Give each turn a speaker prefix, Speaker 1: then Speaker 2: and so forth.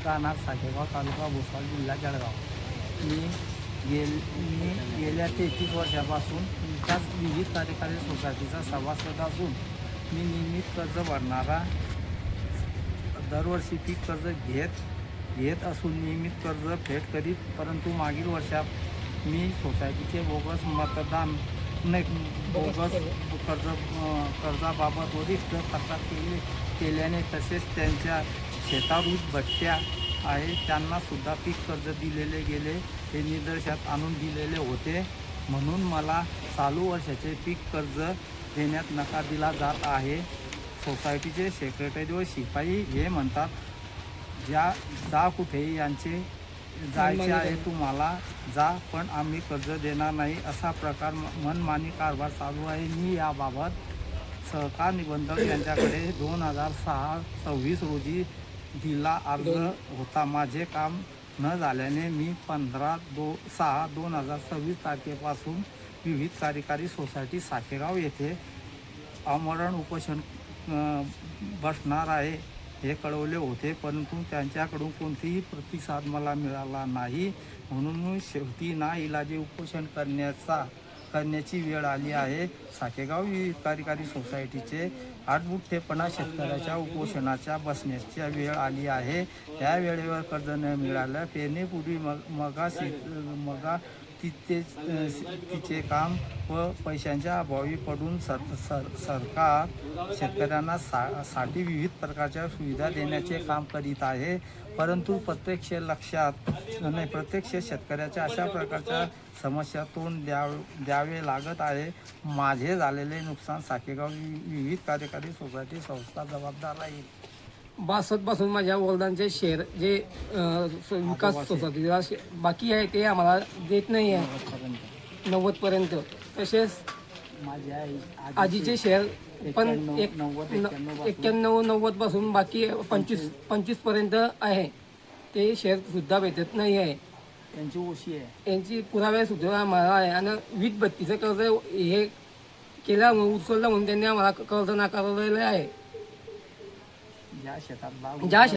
Speaker 1: राहणार साकेगाव, तालुका भोसावळ, जिल्हा जळगाव. मी गेल्या 33 वर्षापासून त्याच विविध कार्यकारी सोसायटीचा सभासद असून मी नियमित कर्ज भरणारा, दरवर्षी पीक कर्ज घेत असून नियमित कर्ज फेड करीत. परंतु मागील वर्षात मी सोसायटीचे बोगस मतदान बोगस कर्जाबाबत वरिष्ठ तक्रार केल्याने तसेच त्यांच्या शेतावरील भट्ट्या आहेत त्यांनासुद्धा पीक कर्ज दिलेले गेले हे निदर्शनास आणून दिलेले होते. म्हणून मला चालू वर्षाचे पीक कर्ज देण्यात नकार दिला जात आहे. सोसायटीचे सेक्रेटरी व शिपाई हे म्हणतात, जा कुठेही यांचे जायचे आहे तुम्हाला जा, पण आम्ही कर्ज देणार नाही, असा प्रकार मनमानी कारभार चालू आहे. मी याबाबत सहकार निबंधक यांच्याकडे 2026 रोजी दिला अर्ज होता. माझे काम न झाल्याने मी 15/6/2026 तारखेपासून विविध कार्यकारी सोसायटी साकेगाव येथे आमरण उपोषण बसणार आहे हे कळवले होते, परंतु त्यांच्याकडून कोणतेही प्रतिसाद मला मिळाला नाही. म्हणून मी शेवटी नाइलाजाने उपोषण करण्याची वेळ आली आहे. साकेगाव विविध कार्यकारी सोसायटीचे आठमुठ्ठेपणा शेतकऱ्याच्या उपोषणाच्या बसण्याची वेळ आली आहे. त्या वेळेवर कर्ज न मिळालं पेरणीपूर्वी मगा तिचे काम व पैशांच्या अभावी पडून सरकार शेतकऱ्यांना साठी विविध प्रकारच्या सुविधा देण्याचे काम करीत आहे, परंतु प्रत्यक्ष शेतकऱ्याच्या अशा प्रकारच्या समस्या तोंड द्यावे लागत आहे. माझे झालेले नुकसान साकेगाव विविध कार्यकारी सोसायटी संस्था जबाबदार आहे.
Speaker 2: 62 पासून माझ्या वडिलांचे शेअर जे विकास सोसायटीला बाकी आहे ते आम्हाला देत नाही आहे 90 पर्यंत. तसेच
Speaker 1: माझ्या
Speaker 2: आजीचे शेअर पण 91-90 पासून बाकी 25 पर्यंत आहे, ते शेअर सुद्धा भेटत नाही आहे.
Speaker 1: त्यांची ओशी आहे,
Speaker 2: यांची पुरावे सुद्धा आम्हाला आहे. आणि 20-32 कर्ज हे केलं उचललं म्हणून त्यांनी आम्हाला कर्ज नाकारलेलं आहे.
Speaker 1: ज्या शेतात